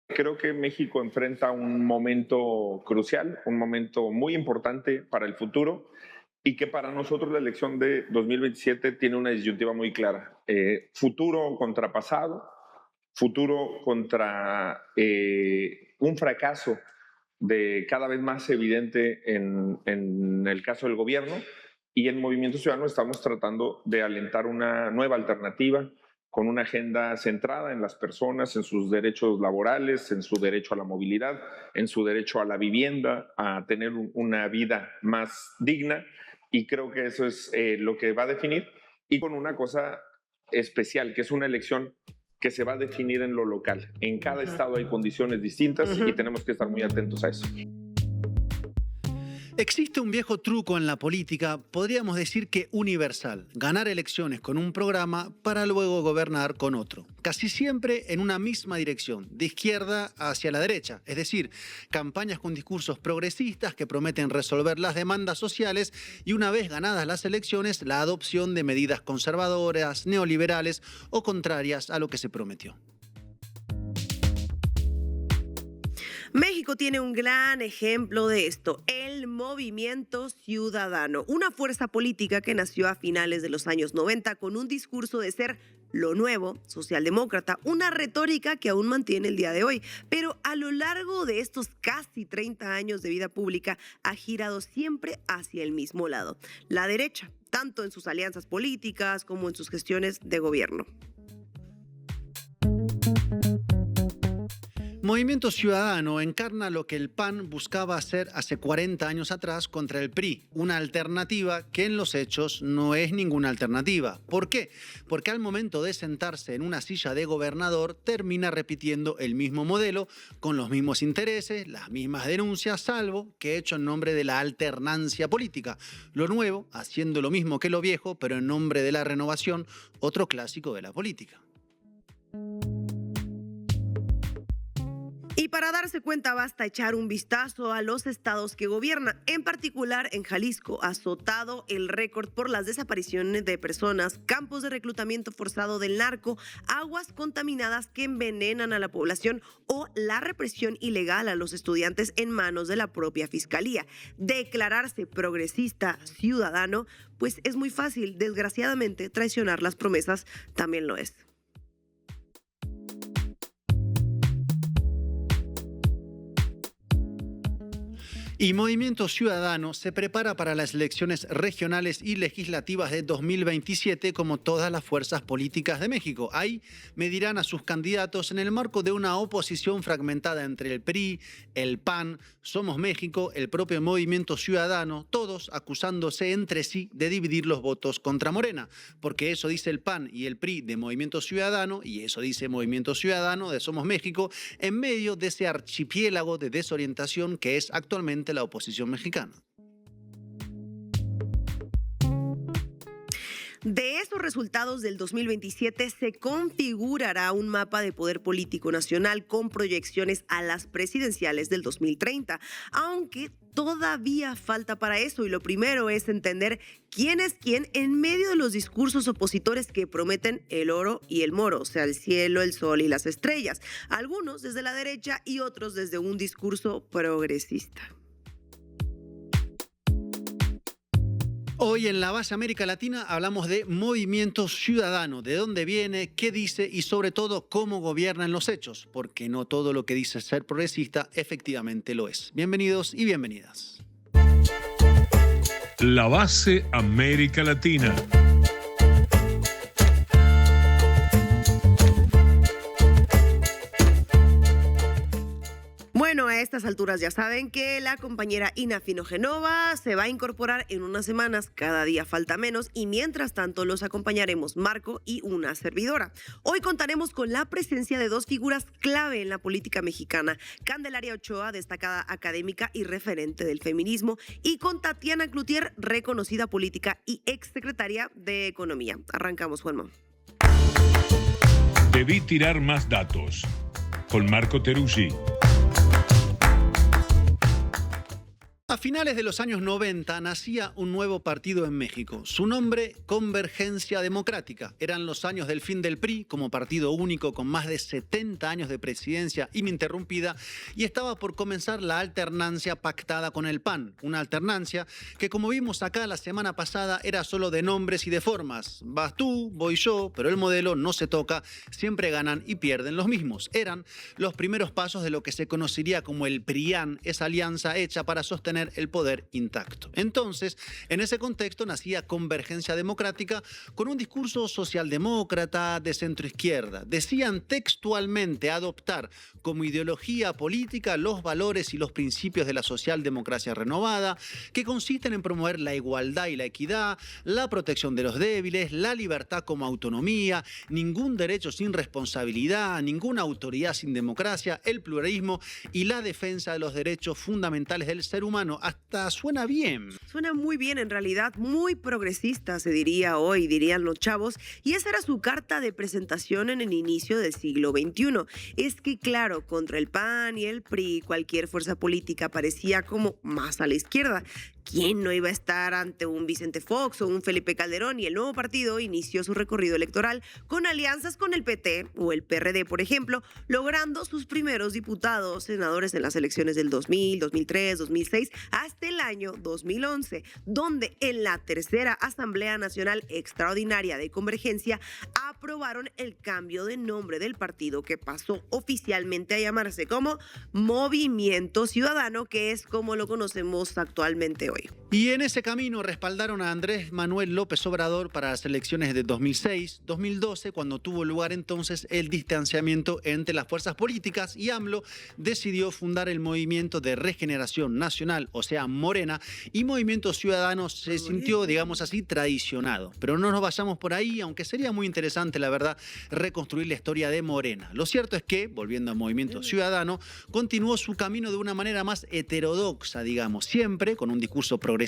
Creo que México enfrenta un momento crucial, un momento muy importante para el futuro y que para nosotros la elección de 2027 tiene una disyuntiva muy clara. Futuro contra pasado, futuro contra un fracaso de cada vez más evidente en el caso del gobierno, y en Movimiento Ciudadano estamos tratando de alentar una nueva alternativa con una agenda centrada en las personas, en sus derechos laborales, en su derecho a la movilidad, en su derecho a la vivienda, a tener una vida más digna, y creo que eso es lo que va a definir, y con una cosa especial, que es una elección que se va a definir en lo local. En cada estado hay condiciones distintas y tenemos que estar muy atentos a eso. Existe un viejo truco en la política, podríamos decir que universal: ganar elecciones con un programa para luego gobernar con otro. Casi siempre en una misma dirección, de izquierda hacia la derecha. Es decir, campañas con discursos progresistas que prometen resolver las demandas sociales y, una vez ganadas las elecciones, la adopción de medidas conservadoras, neoliberales o contrarias a lo que se prometió. México tiene un gran ejemplo de esto: el Movimiento Ciudadano, una fuerza política que nació a finales de los años 90 con un discurso de ser lo nuevo, socialdemócrata, una retórica que aún mantiene el día de hoy, pero a lo largo de estos casi 30 años de vida pública ha girado siempre hacia el mismo lado, la derecha, tanto en sus alianzas políticas como en sus gestiones de gobierno. Movimiento Ciudadano encarna lo que el PAN buscaba hacer hace 40 años atrás contra el PRI, una alternativa que en los hechos no es ninguna alternativa. ¿Por qué? Porque al momento de sentarse en una silla de gobernador termina repitiendo el mismo modelo, con los mismos intereses, las mismas denuncias, salvo que hecho en nombre de la alternancia política. Lo nuevo, haciendo lo mismo que lo viejo, pero en nombre de la renovación, otro clásico de la política. Y para darse cuenta basta echar un vistazo a los estados que gobierna. En particular en Jalisco, azotado el récord por las desapariciones de personas, campos de reclutamiento forzado del narco, aguas contaminadas que envenenan a la población o la represión ilegal a los estudiantes en manos de la propia fiscalía. Declararse progresista ciudadano, pues es muy fácil. Desgraciadamente, traicionar las promesas también lo es. Y Movimiento Ciudadano se prepara para las elecciones regionales y legislativas de 2027 como todas las fuerzas políticas de México. Ahí medirán a sus candidatos en el marco de una oposición fragmentada entre el PRI, el PAN, Somos México, el propio Movimiento Ciudadano, todos acusándose entre sí de dividir los votos contra Morena. Porque eso dice el PAN y el PRI de Movimiento Ciudadano, y eso dice Movimiento Ciudadano de Somos México, en medio de ese archipiélago de desorientación que es actualmente la oposición mexicana. De esos resultados del 2027 se configurará un mapa de poder político nacional con proyecciones a las presidenciales del 2030, aunque todavía falta para eso, y lo primero es entender quién es quién en medio de los discursos opositores que prometen el oro y el moro, o sea, el cielo, el sol y las estrellas, algunos desde la derecha y otros desde un discurso progresista. Hoy en La Base América Latina hablamos de Movimiento Ciudadano, de dónde viene, qué dice y sobre todo cómo gobierna en los hechos, porque no todo lo que dice ser progresista efectivamente lo es. Bienvenidos y bienvenidas. La Base América Latina. Bueno, a estas alturas ya saben que la compañera Ina Finogenova se va a incorporar en unas semanas, cada día falta menos, y mientras tanto los acompañaremos Marco y una servidora. Hoy contaremos con la presencia de dos figuras clave en la política mexicana: Candelaria Ochoa, destacada académica y referente del feminismo, y con Tatiana Cloutier, reconocida política y exsecretaria de Economía. Arrancamos, Juanma. Debí tirar más datos. Con Marco Teruggi. A finales de los años 90 nacía un nuevo partido en México. Su nombre, Convergencia Democrática. Eran los años del fin del PRI como partido único con más de 70 años de presidencia ininterrumpida y estaba por comenzar la alternancia pactada con el PAN. Una alternancia que, como vimos acá la semana pasada, era solo de nombres y de formas. Vas tú, voy yo, pero el modelo no se toca, siempre ganan y pierden los mismos. Eran los primeros pasos de lo que se conocería como el PRIAN, esa alianza hecha para sostener el poder intacto. Entonces, en ese contexto nacía Convergencia Democrática con un discurso socialdemócrata de centroizquierda. Decían textualmente adoptar como ideología política los valores y los principios de la socialdemocracia renovada, que consisten en promover la igualdad y la equidad, la protección de los débiles, la libertad como autonomía, ningún derecho sin responsabilidad, ninguna autoridad sin democracia, el pluralismo y la defensa de los derechos fundamentales del ser humano. Hasta suena bien. Suena muy bien, en realidad, muy progresista, se diría hoy, dirían los chavos, y esa era su carta de presentación en el inicio del siglo XXI. Es que, claro, contra el PAN y el PRI, cualquier fuerza política parecía como más a la izquierda. ¿Quién no iba a estar ante un Vicente Fox o un Felipe Calderón? Y el nuevo partido inició su recorrido electoral con alianzas con el PT o el PRD, por ejemplo, logrando sus primeros diputados, senadores en las elecciones del 2000, 2003, 2006, hasta el año 2011, donde en la tercera Asamblea Nacional Extraordinaria de Convergencia aprobaron el cambio de nombre del partido, que pasó oficialmente a llamarse como Movimiento Ciudadano, que es como lo conocemos actualmente hoy. Y en ese camino respaldaron a Andrés Manuel López Obrador para las elecciones de 2006, 2012, cuando tuvo lugar entonces el distanciamiento entre las fuerzas políticas, y AMLO decidió fundar el Movimiento de Regeneración Nacional, o sea, Morena, y Movimiento Ciudadano se sintió, digamos así, traicionado. Pero no nos vayamos por ahí, aunque sería muy interesante, la verdad, reconstruir la historia de Morena. Lo cierto es que, volviendo al Movimiento Ciudadano, continuó su camino de una manera más heterodoxa, digamos, siempre con un discurso progresista,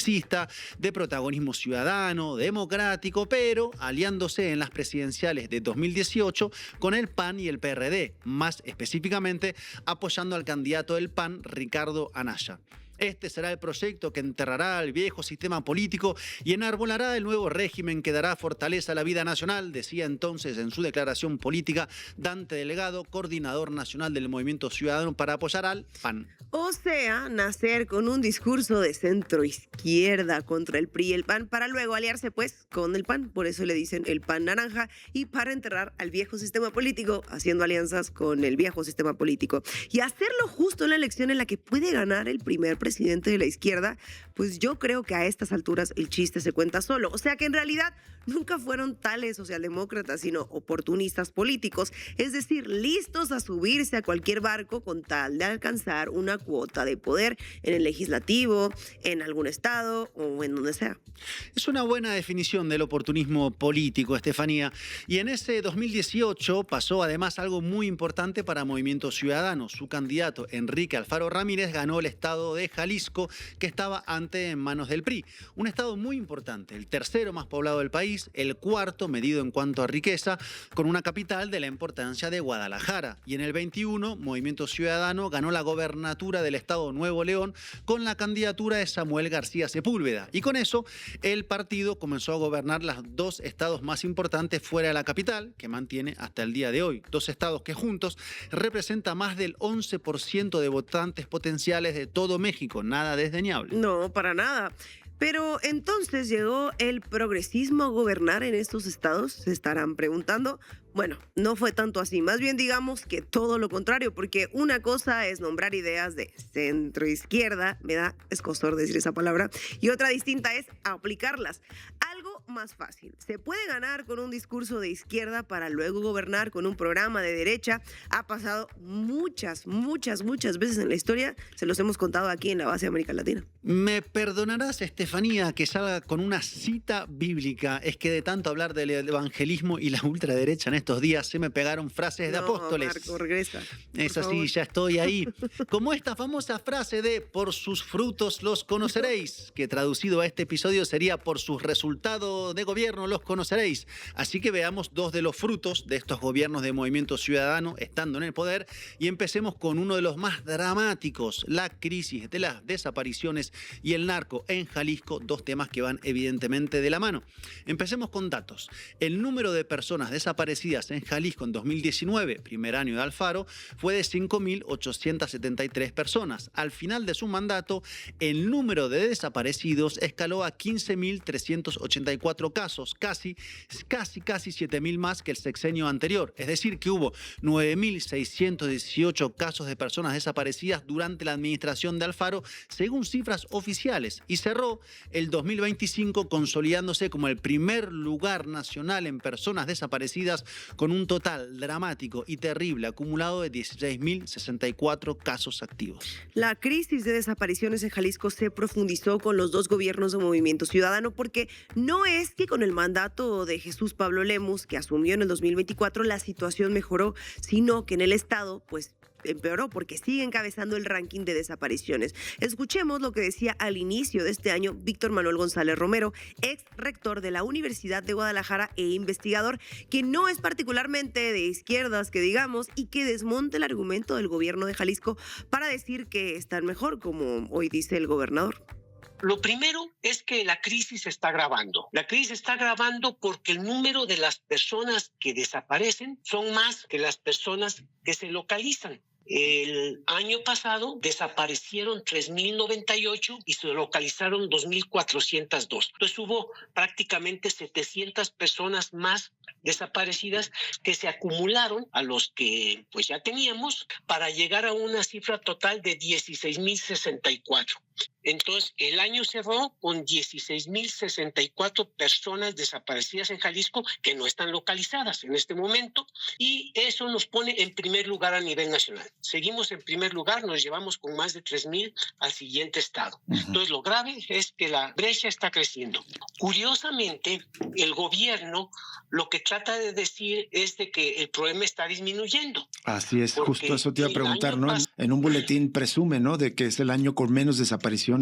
de protagonismo ciudadano, democrático, pero aliándose en las presidenciales de 2018 con el PAN y el PRD, más específicamente apoyando al candidato del PAN, Ricardo Anaya. Este será el proyecto que enterrará el viejo sistema político y enarbolará el nuevo régimen que dará fortaleza a la vida nacional, decía entonces en su declaración política Dante Delgado, coordinador nacional del Movimiento Ciudadano para apoyar al PAN. O sea, nacer con un discurso de centro izquierda contra el PRI y el PAN para luego aliarse pues con el PAN, por eso le dicen el PAN naranja, y para enterrar al viejo sistema político haciendo alianzas con el viejo sistema político. Y hacerlo justo en la elección en la que puede ganar el primer presidente de la izquierda, pues yo creo que a estas alturas el chiste se cuenta solo. O sea que en realidad nunca fueron tales socialdemócratas, sino oportunistas políticos, es decir, listos a subirse a cualquier barco con tal de alcanzar una cuota de poder en el legislativo, en algún estado o en donde sea. Es una buena definición del oportunismo político, Estefanía. Y en ese 2018 pasó además algo muy importante para Movimiento Ciudadano. Su candidato, Enrique Alfaro Ramírez, ganó el estado de Jalisco, que estaba antes en manos del PRI. Un estado muy importante, el tercero más poblado del país, el cuarto medido en cuanto a riqueza, con una capital de la importancia de Guadalajara. Y en el 21, Movimiento Ciudadano ganó la gobernatura del estado Nuevo León con la candidatura de Samuel García Sepúlveda. Y con eso, el partido comenzó a gobernar los dos estados más importantes fuera de la capital, que mantiene hasta el día de hoy. Dos estados que juntos representan más del 11% de votantes potenciales de todo México. Nada desdeñable. No, para nada. Pero entonces llegó el progresismo a gobernar en estos estados, se estarán preguntando. Bueno, no fue tanto así, más bien digamos que todo lo contrario, porque una cosa es nombrar ideas de centro izquierda, me da escozor decir esa palabra, y otra distinta es aplicarlas. Algo más fácil, se puede ganar con un discurso de izquierda para luego gobernar con un programa de derecha. Ha pasado muchas veces en la historia, se los hemos contado aquí en la base de América Latina. Me perdonarás, Estefanía, que salga con una cita bíblica. Es que de tanto hablar del evangelismo y la ultraderecha en estos días se me pegaron frases de apóstoles. Marco, regresa. Es así, ya estoy ahí. Como esta famosa frase de "por sus frutos los conoceréis", que traducido a este episodio sería "por sus resultados de gobierno los conoceréis". Así que veamos dos de los frutos de estos gobiernos de Movimiento Ciudadano estando en el poder, y empecemos con uno de los más dramáticos, la crisis de las desapariciones y el narco en Jalisco, dos temas que van evidentemente de la mano. Empecemos con datos. El número de personas desaparecidas en Jalisco en 2019, primer año de Alfaro, fue de 5.873 personas. Al final de su mandato, el número de desaparecidos escaló a 15.384 casos, casi 7.000 más que el sexenio anterior. Es decir, que hubo 9.618 casos de personas desaparecidas durante la administración de Alfaro, según cifras oficiales, y cerró el 2025 consolidándose como el primer lugar nacional en personas desaparecidas, con un total dramático y terrible acumulado de 16.064 casos activos. La crisis de desapariciones en Jalisco se profundizó con los dos gobiernos de Movimiento Ciudadano, porque no es que con el mandato de Jesús Pablo Lemus, que asumió en el 2024, la situación mejoró, sino que en el estado, pues, empeoró, porque sigue encabezando el ranking de desapariciones. Escuchemos lo que decía al inicio de este año Víctor Manuel González Romero, ex rector de la Universidad de Guadalajara e investigador, que no es particularmente de izquierdas, que digamos, y que desmonta el argumento del gobierno de Jalisco para decir que están mejor, como hoy dice el gobernador. Lo primero es que la crisis se está agravando. La crisis se está agravando porque el número de las personas que desaparecen son más que las personas que se localizan. El año pasado desaparecieron 3.098 y se localizaron 2.402. Entonces hubo prácticamente 700 personas más desaparecidas que se acumularon a los que pues ya teníamos para llegar a una cifra total de 16.064. Entonces, el año cerró con 16.064 personas desaparecidas en Jalisco que no están localizadas en este momento, y eso nos pone en primer lugar a nivel nacional. Seguimos en primer lugar, nos llevamos con más de 3.000 al siguiente estado. Entonces, lo grave es que la brecha está creciendo. Curiosamente, el gobierno lo que trata de decir es de que el problema está disminuyendo. Así es, justo eso te iba a preguntar, ¿no? En un boletín presume, ¿no?, de que es el año con menos desapariciones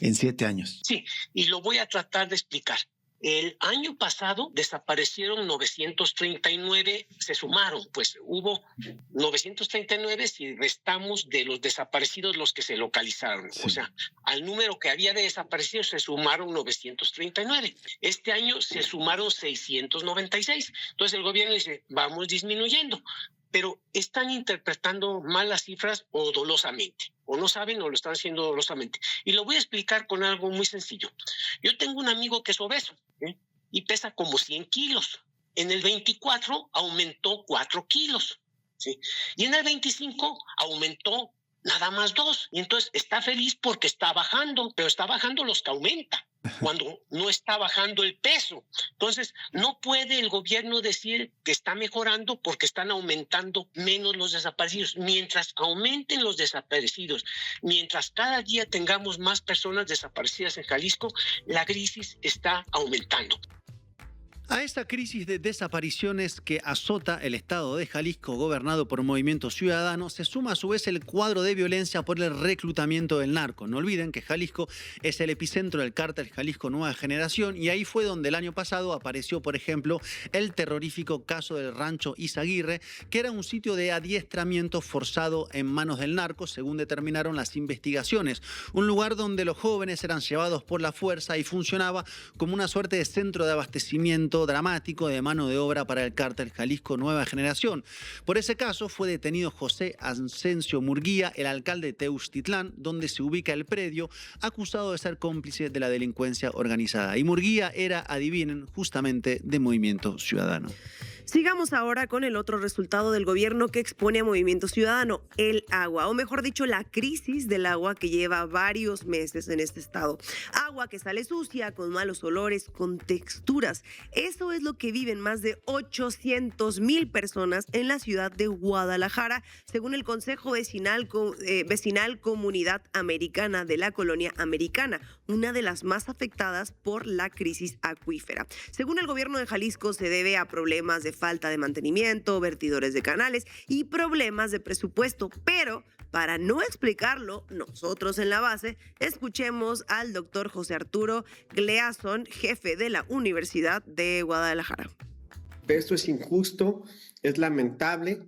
en 7 años. Sí, y lo voy a tratar de explicar. El año pasado desaparecieron 939, se sumaron, pues hubo 939 si restamos de los desaparecidos los que se localizaron. Sí. O sea, al número que había de desaparecidos se sumaron 939. Este año se sumaron 696. Entonces el gobierno dice, vamos disminuyendo. Pero están interpretando mal las cifras o dolosamente. O no saben o lo están haciendo dolosamente. Y lo voy a explicar con algo muy sencillo. Yo tengo un amigo que es obeso, y pesa como 100 kilos. En el 24 aumentó 4 kilos. ¿Sí? Y en el 25 aumentó nada más 2. Y entonces está feliz porque está bajando, pero está bajando los que aumenta, cuando no está bajando el peso. Entonces, no puede el gobierno decir que está mejorando porque están aumentando menos los desaparecidos. Mientras aumenten los desaparecidos, mientras cada día tengamos más personas desaparecidas en Jalisco, la crisis está aumentando. A esta crisis de desapariciones que azota el estado de Jalisco, gobernado por Movimiento Ciudadano, se suma a su vez el cuadro de violencia por el reclutamiento del narco. No olviden que Jalisco es el epicentro del cártel Jalisco Nueva Generación, y ahí fue donde el año pasado apareció, por ejemplo, el terrorífico caso del Rancho Izaguirre, que era un sitio de adiestramiento forzado en manos del narco, según determinaron las investigaciones. Un lugar donde los jóvenes eran llevados por la fuerza y funcionaba como una suerte de centro de abastecimiento dramático de mano de obra para el cártel Jalisco Nueva Generación. Por ese caso fue detenido José Asensio Murguía, el alcalde de Teuxtitlán, donde se ubica el predio, acusado de ser cómplice de la delincuencia organizada. Y Murguía era, adivinen, justamente de Movimiento Ciudadano. Sigamos ahora con el otro resultado del gobierno que expone a Movimiento Ciudadano, el agua, o mejor dicho, la crisis del agua que lleva varios meses en este estado. Agua que sale sucia, con malos olores, con texturas. Eso es lo que viven más de 800,000 personas en la ciudad de Guadalajara, según el Consejo Vecinal Comunidad Americana de la Colonia Americana, una de las más afectadas por la crisis acuífera. Según el gobierno de Jalisco, se debe a problemas de falta de mantenimiento, vertidores de canales y problemas de presupuesto. Pero para no explicarlo nosotros en la base, escuchemos al doctor José Arturo Gleason, jefe de la Universidad de Guadalajara. Esto es injusto, es lamentable.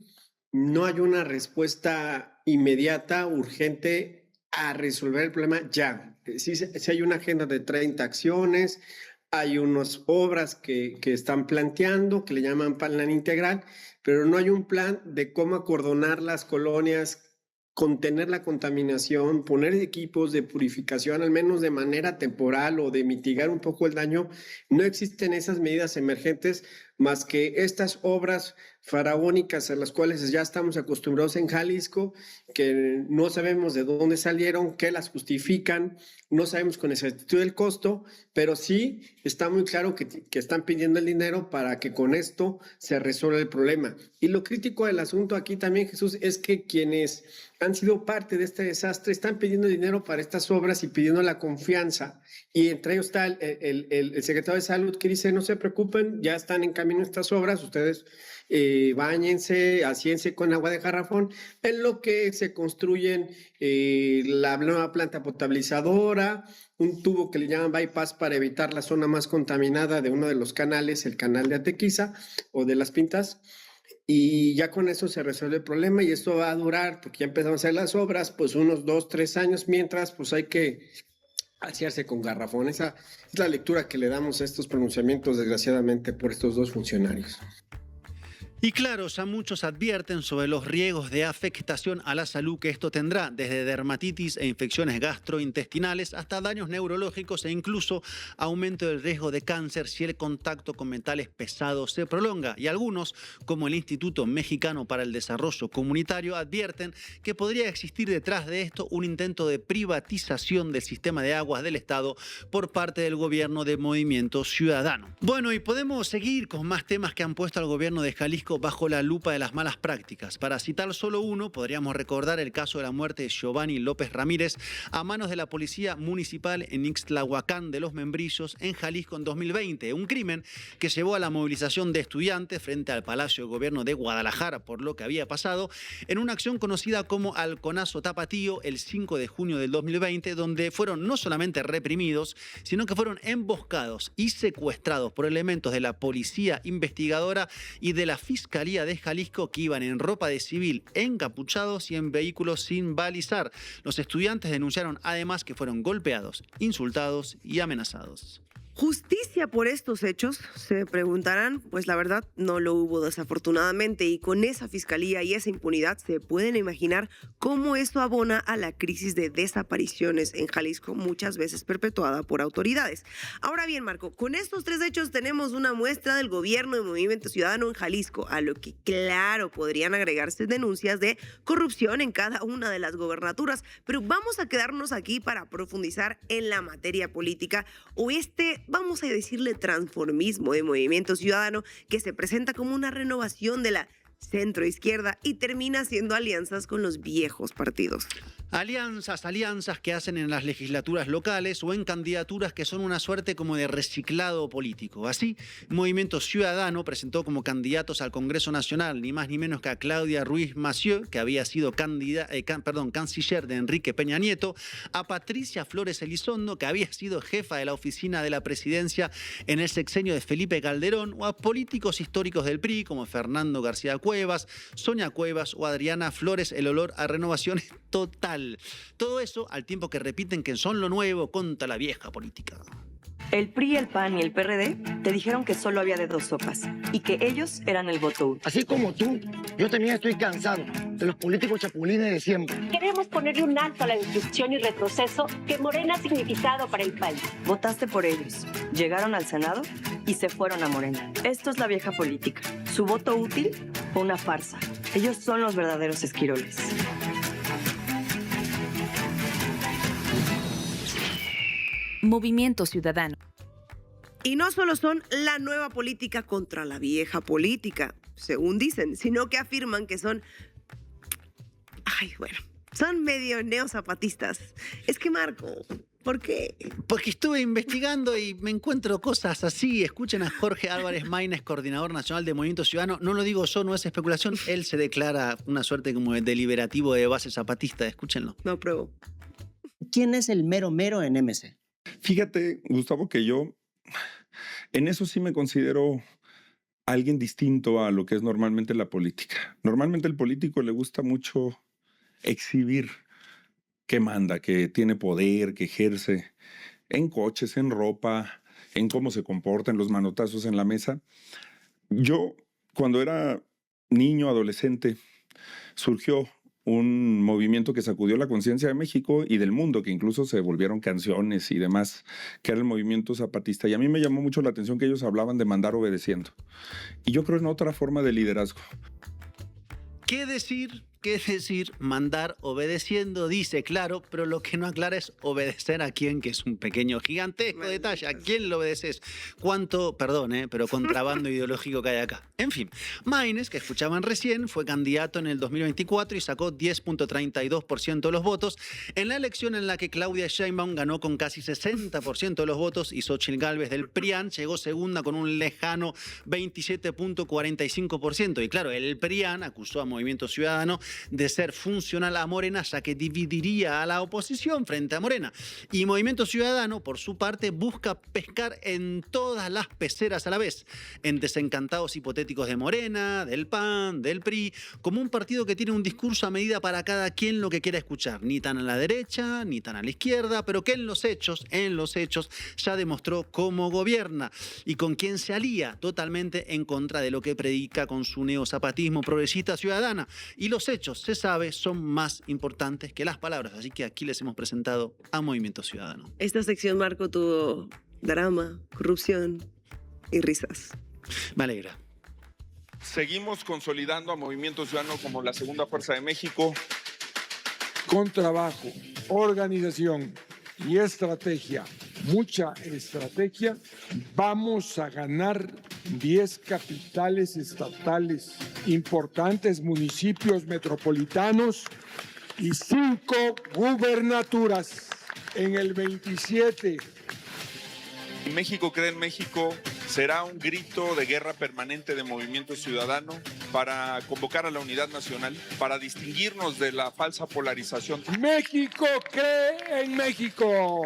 No hay una respuesta inmediata, urgente a resolver el problema ya. Sí hay una agenda de 30 acciones, hay unas obras que están planteando, que le llaman plan integral, pero no hay un plan de cómo acordonar las colonias, contener la contaminación, poner equipos de purificación, al menos de manera temporal o de mitigar un poco el daño. No existen esas medidas emergentes más que estas obras faraónicas a las cuales ya estamos acostumbrados en Jalisco, que no sabemos de dónde salieron, qué las justifican, no sabemos con exactitud el costo, pero sí está muy claro que están pidiendo el dinero para que con esto se resuelva el problema. Y lo crítico del asunto aquí también, Jesús, es que quienes han sido parte de este desastre están pidiendo dinero para estas obras y pidiendo la confianza. Y entre ellos está el secretario de Salud que dice, no se preocupen, ya están en camino estas obras, ustedes báñense, asíense con agua de garrafón, en lo que se construyen la nueva planta potabilizadora, un tubo que le llaman bypass para evitar la zona más contaminada de uno de los canales, el canal de Atequiza o de Las Pintas, y ya con eso se resuelve el problema y esto va a durar, porque ya empezamos a hacer las obras, pues unos 2, 3 años, mientras pues hay que asearse con garrafón. Esa es la lectura que le damos a estos pronunciamientos, desgraciadamente, por estos dos funcionarios. Y claro, ya muchos advierten sobre los riesgos de afectación a la salud que esto tendrá, desde dermatitis e infecciones gastrointestinales hasta daños neurológicos e incluso aumento del riesgo de cáncer si el contacto con metales pesados se prolonga. Y algunos, como el Instituto Mexicano para el Desarrollo Comunitario, advierten que podría existir detrás de esto un intento de privatización del sistema de aguas del Estado por parte del gobierno de Movimiento Ciudadano. Bueno, y podemos seguir con más temas que han puesto al gobierno de Jalisco bajo la lupa de las malas prácticas. Para citar solo uno, podríamos recordar el caso de la muerte de Giovanni López Ramírez a manos de la policía municipal en Ixtlahuacán de los Membrillos, en Jalisco, en 2020. Un crimen que llevó a la movilización de estudiantes frente al Palacio de Gobierno de Guadalajara por lo que había pasado, en una acción conocida como Halconazo Tapatío el 5 de junio del 2020, donde fueron no solamente reprimidos, sino que fueron emboscados y secuestrados por elementos de la policía investigadora y de la Fiscalía de Jalisco, que iban en ropa de civil, encapuchados y en vehículos sin balizar. Los estudiantes denunciaron además que fueron golpeados, insultados y amenazados. ¿Justicia por estos hechos? Se preguntarán, pues la verdad no lo hubo desafortunadamente, y con esa fiscalía y esa impunidad se pueden imaginar cómo esto abona a la crisis de desapariciones en Jalisco, muchas veces perpetuada por autoridades. Ahora bien, Marco, con estos 3 hechos tenemos una muestra del gobierno de Movimiento Ciudadano en Jalisco, a lo que claro podrían agregarse denuncias de corrupción en cada una de las gobernaturas, pero vamos a quedarnos aquí para profundizar en la materia política o vamos a decirle transformismo de Movimiento Ciudadano, que se presenta como una renovación de la centroizquierda y termina haciendo alianzas con los viejos partidos. Alianzas que hacen en las legislaturas locales o en candidaturas que son una suerte como de reciclado político. Así, Movimiento Ciudadano presentó como candidatos al Congreso Nacional ni más ni menos que a Claudia Ruiz Massieu, que había sido canciller de Enrique Peña Nieto, a Patricia Flores Elizondo, que había sido jefa de la oficina de la presidencia en el sexenio de Felipe Calderón, o a políticos históricos del PRI como Fernando García Cuevas, Sonia Cuevas o Adriana Flores. El olor a renovación es total. Todo eso al tiempo que repiten que son lo nuevo contra la vieja política. El PRI, el PAN y el PRD te dijeron que solo había de 2 sopas y que ellos eran el voto útil. Así como tú, yo también estoy cansado de los políticos chapulines de siempre. Queremos ponerle un alto a la destrucción y retroceso que Morena ha significado para el país. Votaste por ellos, llegaron al Senado y se fueron a Morena. Esto es la vieja política. Su voto útil fue una farsa. Ellos son los verdaderos esquiroles. Movimiento Ciudadano. Y no solo son la nueva política contra la vieja política, según dicen, sino que afirman que son medio neozapatistas. Es que, Marco, ¿por qué? Porque estuve investigando y me encuentro cosas así. Escuchen a Jorge Álvarez Maínez, coordinador nacional de Movimiento Ciudadano. No lo digo yo, no es especulación. Él se declara una suerte como de deliberativo de base zapatista. Escúchenlo. No pruebo. ¿Quién es el mero mero en MC? Fíjate, Gustavo, que yo en eso sí me considero alguien distinto a lo que es normalmente la política. Normalmente al político le gusta mucho exhibir que manda, que tiene poder, que ejerce en coches, en ropa, en cómo se comporta, en los manotazos en la mesa. Yo, cuando era niño, adolescente, surgió un movimiento que sacudió la conciencia de México y del mundo, que incluso se volvieron canciones y demás, que era el movimiento zapatista. Y a mí me llamó mucho la atención que ellos hablaban de mandar obedeciendo. Y yo creo en otra forma de liderazgo. ¿Qué decir? ¿Qué decir? Mandar obedeciendo, dice claro, pero lo que no aclara es obedecer a quién, que es un pequeño gigantesco detalle. ¿A quién le obedeces? ¿Cuánto, perdón, pero contrabando ideológico que hay acá? En fin, Maynes, que escuchaban recién, fue candidato en el 2024 y sacó 10.32% de los votos en la elección en la que Claudia Sheinbaum ganó con casi 60% de los votos y Xóchitl Gálvez del PRIAN llegó segunda con un lejano 27.45%. Y claro, el PRIAN acusó a Movimiento Ciudadano de ser funcional a Morena, ya que dividiría a la oposición frente a Morena. Y Movimiento Ciudadano, por su parte, busca pescar en todas las peceras a la vez, en desencantados hipotéticos de Morena, del PAN, del PRI, como un partido que tiene un discurso a medida para cada quien lo que quiera escuchar, ni tan a la derecha, ni tan a la izquierda, pero que en los hechos ya demostró cómo gobierna y con quién se alía totalmente en contra de lo que predica con su neozapatismo progresista ciudadana. Y los hechos, se sabe, son más importantes que las palabras. Así que aquí les hemos presentado a Movimiento Ciudadano. Esta sección, Marco, tuvo drama, corrupción y risas. Me alegra. Seguimos consolidando a Movimiento Ciudadano como la segunda fuerza de México. Con trabajo, organización y estrategia, mucha estrategia, vamos a ganar 10 capitales estatales importantes, municipios metropolitanos y 5 gubernaturas en el 27. México cree en México será un grito de guerra permanente de Movimiento Ciudadano para convocar a la unidad nacional, para distinguirnos de la falsa polarización. México cree en México.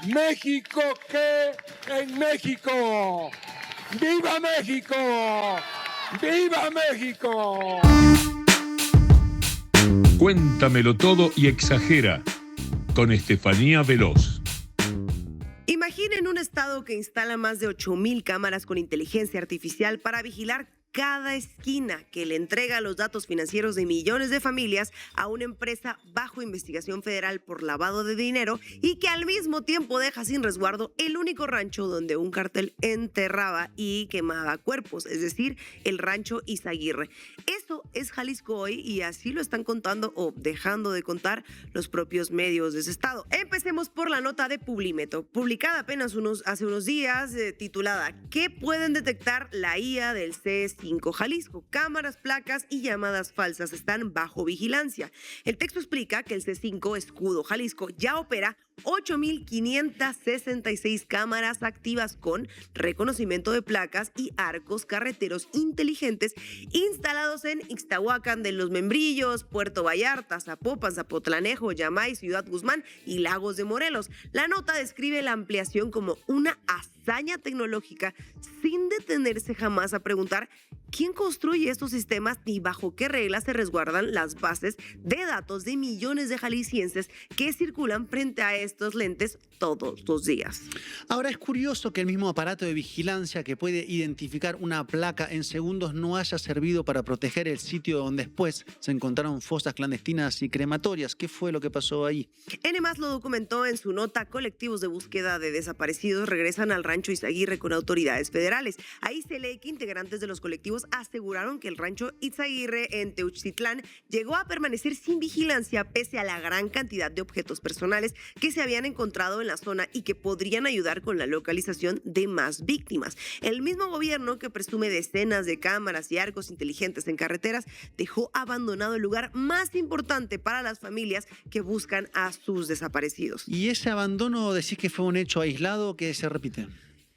México cree en México. ¡Viva México! ¡Viva México! Cuéntamelo todo y exagera, con Estefanía Veloz. Imaginen un estado que instala más de 8,000 cámaras con inteligencia artificial para vigilar cada esquina, que le entrega los datos financieros de millones de familias a una empresa bajo investigación federal por lavado de dinero y que al mismo tiempo deja sin resguardo el único rancho donde un cartel enterraba y quemaba cuerpos, es decir, el rancho Izaguirre. Eso es Jalisco hoy y así lo están contando o dejando de contar los propios medios de ese estado. Empecemos por la nota de Publimetro, publicada apenas hace unos días, titulada ¿Qué pueden detectar la IA del CS5 Jalisco? Cámaras, placas y llamadas falsas están bajo vigilancia. El texto explica que el C5 Escudo Jalisco ya opera 8,566 cámaras activas con reconocimiento de placas y arcos carreteros inteligentes instalados en Ixtahuacán de los Membrillos, Puerto Vallarta, Zapopan, Zapotlanejo, Yamay, Ciudad Guzmán y Lagos de Morelos. La nota describe la ampliación como una hazaña tecnológica sin detenerse jamás a preguntar quién construye estos sistemas y bajo qué reglas se resguardan las bases de datos de millones de jaliscienses que circulan frente a estos lentes todos los días. Ahora es curioso que el mismo aparato de vigilancia que puede identificar una placa en segundos no haya servido para proteger el sitio donde después se encontraron fosas clandestinas y crematorias. ¿Qué fue lo que pasó ahí? N+ lo documentó en su nota. Colectivos de búsqueda de desaparecidos regresan al rancho Izaguirre con autoridades federales. Ahí se lee que integrantes de los colectivos aseguraron que el rancho Izaguirre en Teuchtitlán llegó a permanecer sin vigilancia pese a la gran cantidad de objetos personales que se habían encontrado en la zona y que podrían ayudar con la localización de más víctimas. El mismo gobierno, que presume decenas de cámaras y arcos inteligentes en carreteras, dejó abandonado el lugar más importante para las familias que buscan a sus desaparecidos. ¿Y ese abandono decís que fue un hecho aislado que se repite?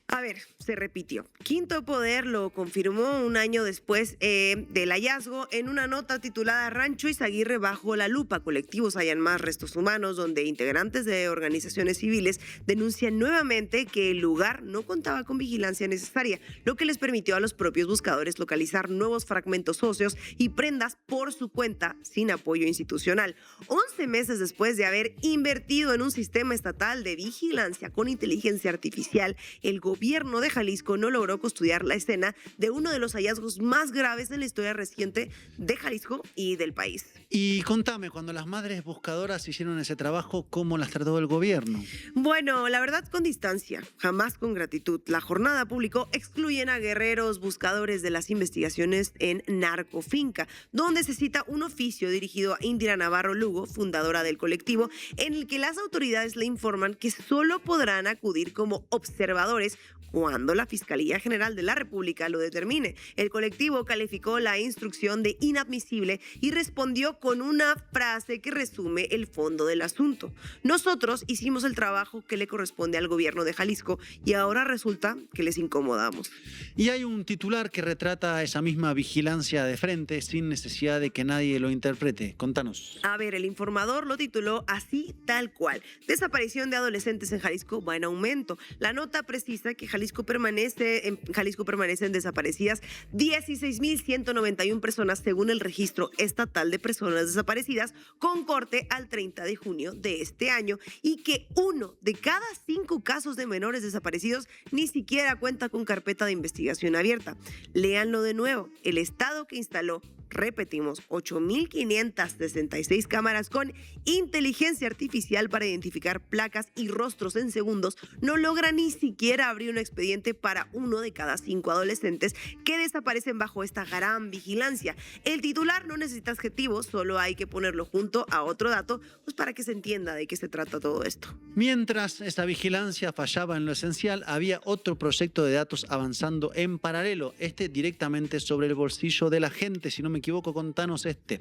A ver, se repitió. Quinto Poder lo confirmó un año después del hallazgo en una nota titulada Rancho Izaguirre bajo la lupa. Colectivos hallan más restos humanos, donde integrantes de organizaciones civiles denuncian nuevamente que el lugar no contaba con vigilancia necesaria, lo que les permitió a los propios buscadores localizar nuevos fragmentos óseos y prendas por su cuenta sin apoyo institucional. 11 meses después de haber invertido en un sistema estatal de vigilancia con inteligencia artificial, el gobierno de Jalisco no logró custodiar la escena de uno de los hallazgos más graves en la historia reciente de Jalisco y del país. Y contame, cuando las madres buscadoras hicieron ese trabajo, ¿cómo las trató el gobierno? Bueno, la verdad, con distancia, jamás con gratitud. La jornada publicó excluyen a guerreros buscadores de las investigaciones en Narcofinca, donde se cita un oficio dirigido a Indira Navarro Lugo, fundadora del colectivo, en el que las autoridades le informan que solo podrán acudir como observadores cuando la Fiscalía General de la República lo determine. El colectivo calificó la instrucción de inadmisible y respondió con una frase que resume el fondo del asunto. Nosotros hicimos el trabajo que le corresponde al gobierno de Jalisco y ahora resulta que les incomodamos. Y hay un titular que retrata esa misma vigilancia de frente sin necesidad de que nadie lo interprete. Contanos. A ver, el Informador lo tituló así tal cual. Desaparición de adolescentes en Jalisco va en aumento. La nota precisa que en Jalisco permanecen desaparecidas 16.191 personas según el registro estatal de personas desaparecidas con corte al 30 de junio de este año y que 1 de cada 5 casos de menores desaparecidos ni siquiera cuenta con carpeta de investigación abierta. Léanlo de nuevo. El estado que instaló, repetimos, 8.566 cámaras con inteligencia artificial para identificar placas y rostros en segundos, no logra ni siquiera abrir un expediente para 1 de cada 5 adolescentes que desaparecen bajo esta gran vigilancia. El titular no necesita adjetivos, solo hay que ponerlo junto a otro dato, pues para que se entienda de qué se trata todo esto. Mientras esa vigilancia fallaba en lo esencial, había otro proyecto de datos avanzando en paralelo, directamente sobre el bolsillo de la gente. Si no me equivoco, contanos este.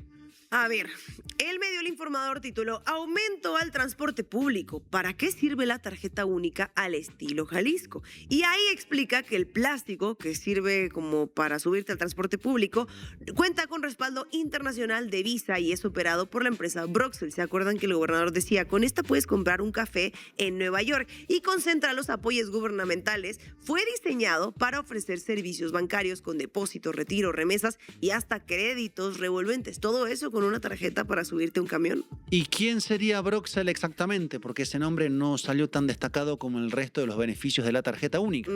A ver, el medio El Informador tituló Aumento al transporte público. ¿Para qué sirve la tarjeta única al estilo Jalisco? Y ahí explica que el plástico que sirve como para subirte al transporte público cuenta con respaldo internacional de Visa y es operado por la empresa Broxel. ¿Se acuerdan que el gobernador decía, con esta puedes comprar un café en Nueva York? Y concentra los apoyos gubernamentales. Fue diseñado para ofrecer servicios bancarios con depósito, retiro, remesas y hasta créditos revolventes. Todo eso con una tarjeta para subirte a un camión. ¿Y quién sería Broxel exactamente? Porque ese nombre no salió tan destacado como el resto de los beneficios de la tarjeta única.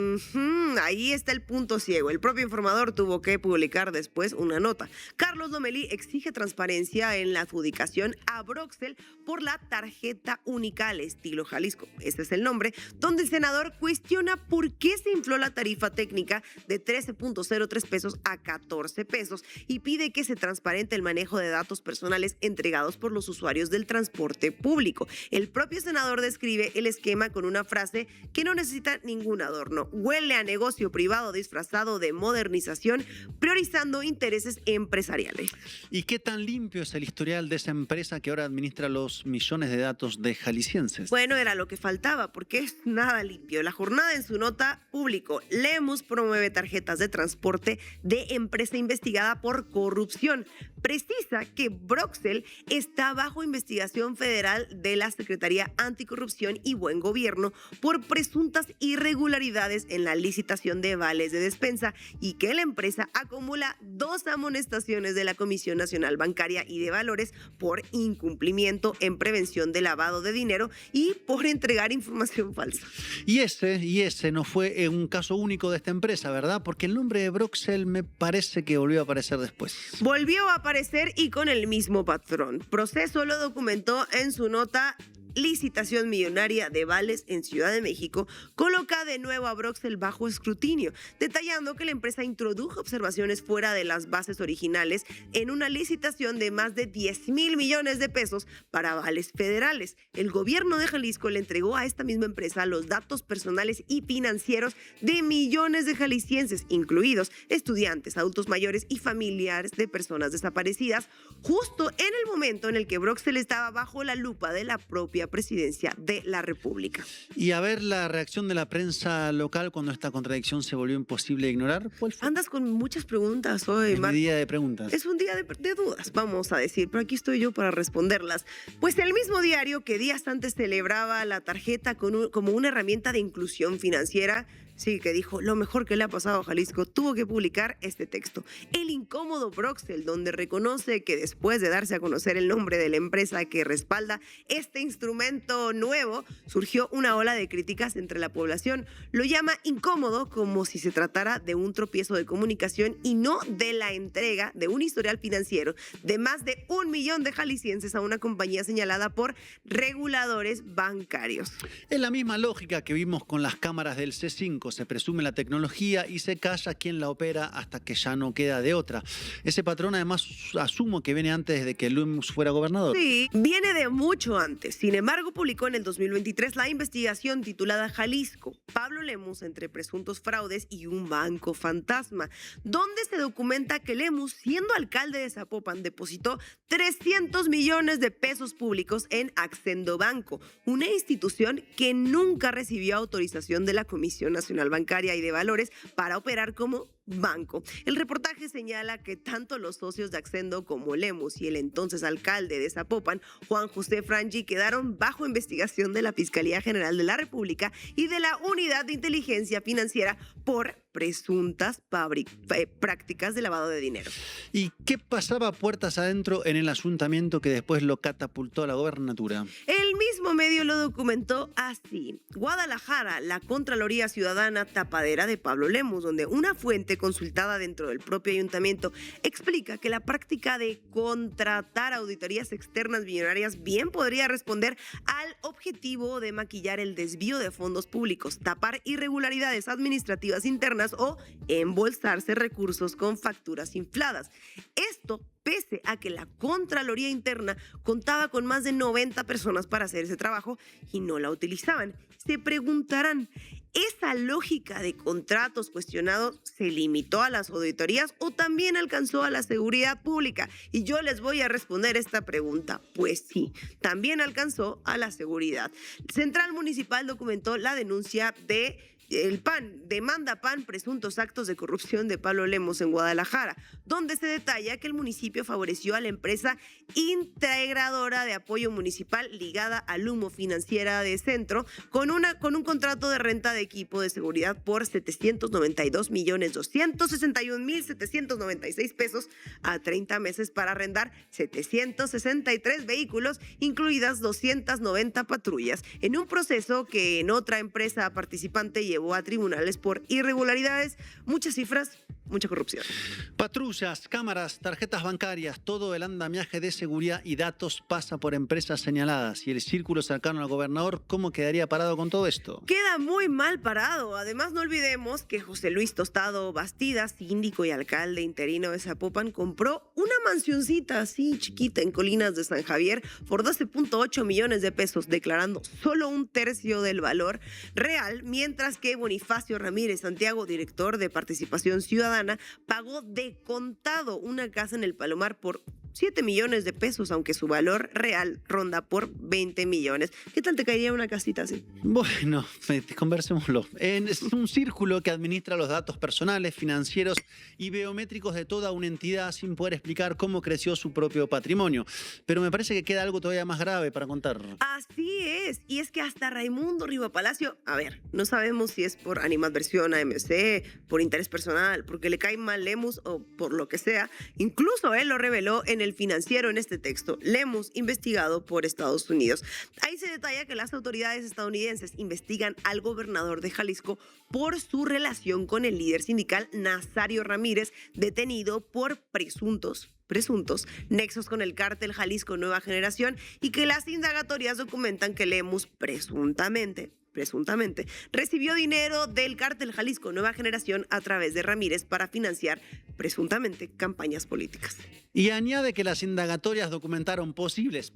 Ahí está el punto ciego. El propio Informador tuvo que publicar después una nota. Carlos Lomelí exige transparencia en la adjudicación a Broxel por la tarjeta única al estilo Jalisco. Ese es el nombre, donde el senador cuestiona por qué se infló la tarifa técnica de 13.03 pesos a 14 pesos y pide que se transparente el manejo de datos personales entregados por los usuarios del transporte público. El propio senador describe el esquema con una frase que no necesita ningún adorno. Huele a negocio privado disfrazado de modernización, priorizando intereses empresariales. ¿Y qué tan limpio es el historial de esa empresa que ahora administra los millones de datos de jaliscienses? Bueno, era lo que faltaba, porque es nada limpio. La jornada en su nota publicó: Lemus promueve tarjetas de transporte de empresa investigada por corrupción. Precisa que Broxel está bajo investigación federal de la Secretaría Anticorrupción y Buen Gobierno por presuntas irregularidades en la licitación de vales de despensa y que la empresa acumula 2 amonestaciones de la Comisión Nacional Bancaria y de Valores por incumplimiento en prevención de lavado de dinero y por entregar información falsa. Y ese no fue un caso único de esta empresa, ¿verdad? Porque el nombre de Broxel me parece que volvió a aparecer después. Volvió a aparecer y con el mismo patrón. Proceso lo documentó en su nota licitación millonaria de vales en Ciudad de México, coloca de nuevo a Broxel bajo escrutinio, detallando que la empresa introdujo observaciones fuera de las bases originales en una licitación de más de 10,000 millones de pesos para vales federales. El gobierno de Jalisco le entregó a esta misma empresa los datos personales y financieros de millones de jaliscienses, incluidos estudiantes, adultos mayores y familiares de personas desaparecidas, justo en el momento en el que Broxel estaba bajo la lupa de la propia presidencia de la República. Y a ver la reacción de la prensa local cuando esta contradicción se volvió imposible de ignorar. ¿Cuál fue? Andas con muchas preguntas hoy, Es un día de preguntas. Es un día de dudas, vamos a decir, pero aquí estoy yo para responderlas. Pues el mismo diario que días antes celebraba la tarjeta como una herramienta de inclusión financiera, sí, que dijo lo mejor que le ha pasado a Jalisco, tuvo que publicar este texto. El incómodo Broxel, donde reconoce que después de darse a conocer el nombre de la empresa que respalda este instrumento nuevo, surgió una ola de críticas entre la población. Lo llama incómodo como si se tratara de un tropiezo de comunicación y no de la entrega de un historial financiero de más de 1 millón de jaliscienses a una compañía señalada por reguladores bancarios. Es la misma lógica que vimos con las cámaras del C5. Se presume la tecnología y se calla quien la opera hasta que ya no queda de otra. Ese patrón además asumo que viene antes de que Lemus fuera gobernador. Sí, viene de mucho antes. Sin embargo, publicó en el 2023 la investigación titulada Jalisco, Pablo Lemus entre presuntos fraudes y un banco fantasma, donde se documenta que Lemus, siendo alcalde de Zapopan, depositó 300 millones de pesos públicos en Accendo Banco, una institución que nunca recibió autorización de la Comisión Nacional Bancaria y de Valores para operar como banco. El reportaje señala que tanto los socios de Accendo como Lemus y el entonces alcalde de Zapopan, Juan José Frangi, quedaron bajo investigación de la Fiscalía General de la República y de la Unidad de Inteligencia Financiera por presuntas prácticas de lavado de dinero. ¿Y qué pasaba puertas adentro en el ayuntamiento que después lo catapultó a la gobernatura? El mismo medio lo documentó así. Guadalajara, la Contraloría Ciudadana tapadera de Pablo Lemus, donde una fuente consultada dentro del propio ayuntamiento explica que la práctica de contratar auditorías externas millonarias bien podría responder al objetivo de maquillar el desvío de fondos públicos, tapar irregularidades administrativas internas o embolsarse recursos con facturas infladas. Esto pese a que la Contraloría Interna contaba con más de 90 personas para hacer ese trabajo y no la utilizaban. Se preguntarán, ¿esa lógica de contratos cuestionados se limitó a las auditorías o también alcanzó a la seguridad pública? Y yo les voy a responder esta pregunta. Pues sí, también alcanzó a la seguridad. Central Municipal documentó la denuncia de el PAN, demanda PAN presuntos actos de corrupción de Pablo Lemus en Guadalajara, donde se detalla que el municipio favoreció a la empresa integradora de apoyo municipal ligada a Lumo Financiera de Centro con un contrato de renta de equipo de seguridad por 792,261,796 pesos a 30 meses para arrendar 763 vehículos, incluidas 290 patrullas, en un proceso que en otra empresa participante llevó a tribunales por irregularidades, muchas cifras, mucha corrupción. Patrullas, cámaras, tarjetas bancarias, todo el andamiaje de seguridad y datos pasa por empresas señaladas. Y el círculo cercano al gobernador, ¿cómo quedaría parado con todo esto? Queda muy mal parado. Además, no olvidemos que José Luis Tostado Bastidas, síndico y alcalde interino de Zapopan, compró una mansioncita así chiquita en Colinas de San Javier por 12.8 millones de pesos, declarando solo un tercio del valor real, mientras que Bonifacio Ramírez Santiago, director de Participación Ciudadana, pagó de contado una casa en el Palomar por 7 millones de pesos, aunque su valor real ronda por 20 millones. ¿Qué tal te caería una casita así? Bueno, conversémoslo. Es un círculo que administra los datos personales, financieros y biométricos de toda una entidad sin poder explicar cómo creció su propio patrimonio. Pero me parece que queda algo todavía más grave para contar. Así es, y es que hasta Raimundo Riva Palacio, a ver, no sabemos si es por animadversión a MC, por interés personal, porque le cae mal Lemus o por lo que sea. Incluso él lo reveló en el Financiero en este texto. Lemus, investigado por Estados Unidos. Ahí se detalla que las autoridades estadounidenses investigan al gobernador de Jalisco por su relación con el líder sindical Nazario Ramírez, detenido por presuntos nexos con el cártel Jalisco Nueva Generación, y que las indagatorias documentan que Lemus presuntamente presuntamente, recibió dinero del cártel Jalisco Nueva Generación a través de Ramírez para financiar, presuntamente, campañas políticas. Y añade que las indagatorias documentaron posibles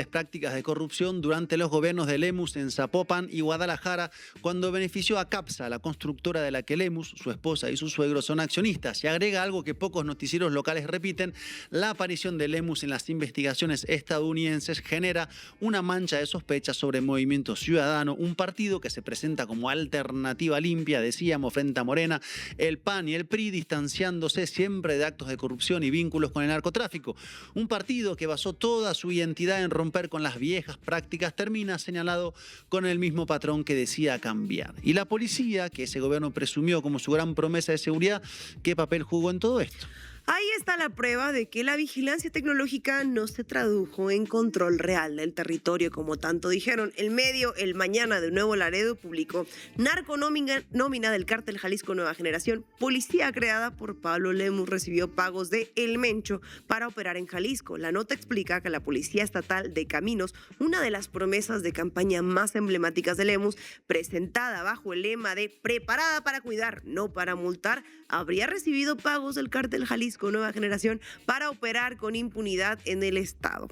prácticas de corrupción durante los gobiernos de Lemus en Zapopan y Guadalajara, cuando benefició a Capsa, la constructora de la que Lemus, su esposa y su suegro son accionistas. Y agrega algo que pocos noticieros locales repiten: la aparición de Lemus en las investigaciones estadounidenses genera una mancha de sospechas sobre Movimiento Ciudadano, un partido que se presenta como alternativa limpia, decíamos, frente a Morena, el PAN y el PRI, distanciándose siempre de actos de corrupción y vínculos con el narcotráfico. Un partido que basó toda su identidad en romper con las viejas prácticas termina señalado con el mismo patrón que decía cambiar. Y la policía, que ese gobierno presumió como su gran promesa de seguridad, ¿qué papel jugó en todo esto? Ahí está la prueba de que la vigilancia tecnológica no se tradujo en control real del territorio, como tanto dijeron. El medio El Mañana de Nuevo Laredo publicó: narconómina del cártel Jalisco Nueva Generación, policía creada por Pablo Lemus recibió pagos de El Mencho para operar en Jalisco. La nota explica que la Policía Estatal de Caminos, una de las promesas de campaña más emblemáticas de Lemus, presentada bajo el lema de preparada para cuidar, no para multar, habría recibido pagos del cártel Jalisco Nueva Generación para operar con impunidad en el estado.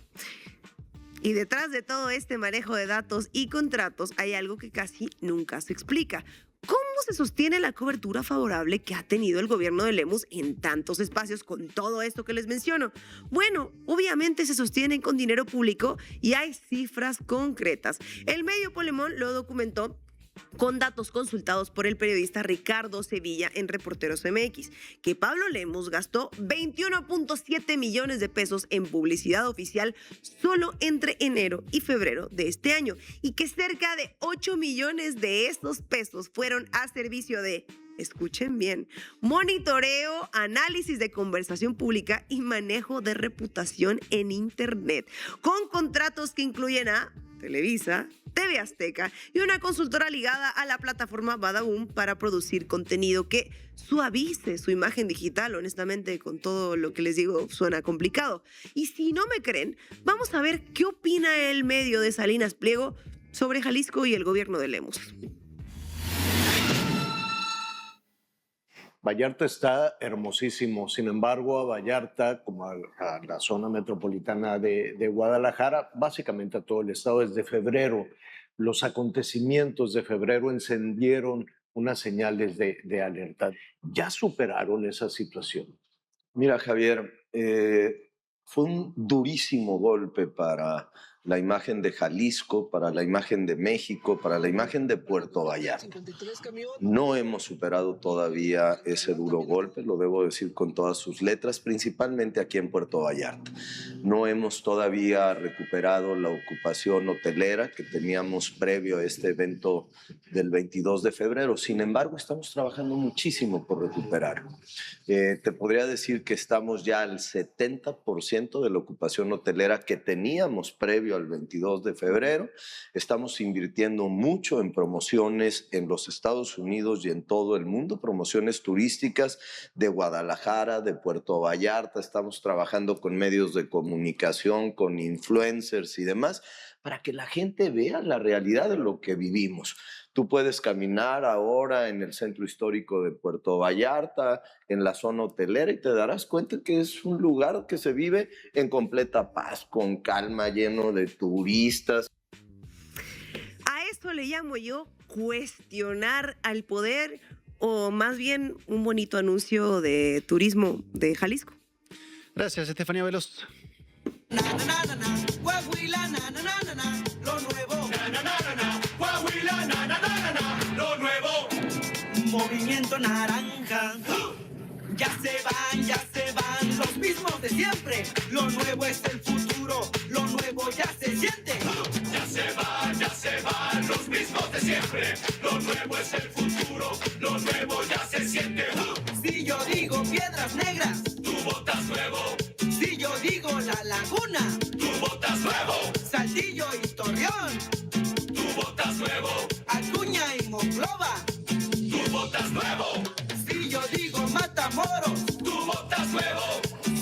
Y detrás de todo este manejo de datos y contratos hay algo que casi nunca se explica. ¿Cómo se sostiene la cobertura favorable que ha tenido el gobierno de Lemus en tantos espacios con todo esto que les menciono? Bueno, obviamente se sostienen con dinero público y hay cifras concretas. El medio Polemón lo documentó con datos consultados por el periodista Ricardo Sevilla en Reporteros MX, que Pablo Lemus gastó 21.7 millones de pesos en publicidad oficial solo entre enero y febrero de este año, y que cerca de 8 millones de estos pesos fueron a servicio de, escuchen bien, monitoreo, análisis de conversación pública y manejo de reputación en Internet, con contratos que incluyen a Televisa, TV Azteca y una consultora ligada a la plataforma Badaboom para producir contenido que suavice su imagen digital. Honestamente, con todo lo que les digo, suena complicado. Y si no me creen, vamos a ver qué opina el medio de Salinas Pliego sobre Jalisco y el gobierno de Lemus. Vallarta está hermosísimo, sin embargo a Vallarta, como a la zona metropolitana de Guadalajara, básicamente a todo el estado, desde febrero, los acontecimientos de febrero encendieron unas señales de alerta. ¿Ya superaron esa situación? Mira, Javier, fue un durísimo golpe para la imagen de Jalisco, para la imagen de México, para la imagen de Puerto Vallarta. No hemos superado todavía ese duro golpe, lo debo decir con todas sus letras, principalmente aquí en Puerto Vallarta. No hemos todavía recuperado la ocupación hotelera que teníamos previo a este evento del 22 de febrero. Sin embargo, estamos trabajando muchísimo por recuperarlo. Te podría decir que estamos ya al 70% de la ocupación hotelera que teníamos previo al 22 de febrero. Estamos invirtiendo mucho en promociones en los Estados Unidos y en todo el mundo, promociones turísticas de Guadalajara, de Puerto Vallarta. Estamos trabajando con medios de comunicación, con influencers y demás, para que la gente vea la realidad de lo que vivimos. Tú puedes caminar ahora en el centro histórico de Puerto Vallarta, en la zona hotelera, y te darás cuenta que es un lugar que se vive en completa paz, con calma, lleno de turistas. A esto le llamo yo cuestionar al poder, o más bien un bonito anuncio de turismo de Jalisco. Gracias, Estefanía Veloz. Lo nuevo. Lo nuevo. Movimiento Naranja. Ya se van los mismos de siempre. Lo nuevo es el futuro. Lo nuevo ya se siente. Ya se van los mismos de siempre. Lo nuevo es el futuro. Lo nuevo ya se siente. Si yo digo Piedras Negras, tú votas nuevo. Si yo digo La Laguna, tú votas nuevo. Saltillo y Torreón, tú votas nuevo. Acuña y Monclova, tú votas nuevo. Si yo digo Matamoros, tú votas nuevo.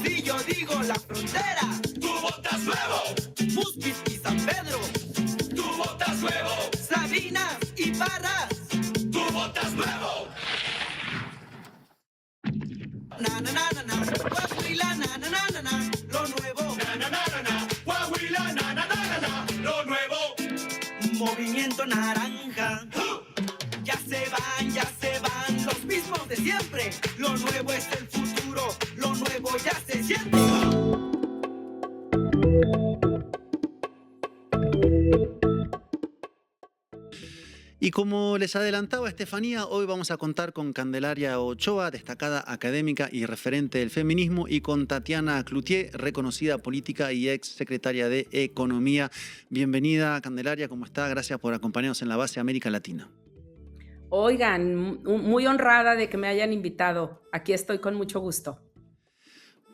Si yo digo La Frontera, tú votas nuevo. Musquis y San Pedro, tú votas nuevo. Sabinas y y Parras. Tú votas nuevo. Na na na na na, Coahuila na na na na na, lo nuevo. Na na na na na, Coahuila na na na na na, lo nuevo. Movimiento Naranja. Ya se van los mismos de siempre. Lo nuevo es el futuro, lo nuevo ya se siente. Y como les adelantaba Estefanía, hoy vamos a contar con Candelaria Ochoa, destacada académica y referente del feminismo, y con Tatiana Cloutier, reconocida política y ex secretaria de Economía. Bienvenida, Candelaria, ¿cómo está? Gracias por acompañarnos en La Base América Latina. Oigan, muy honrada de que me hayan invitado. Aquí estoy con mucho gusto.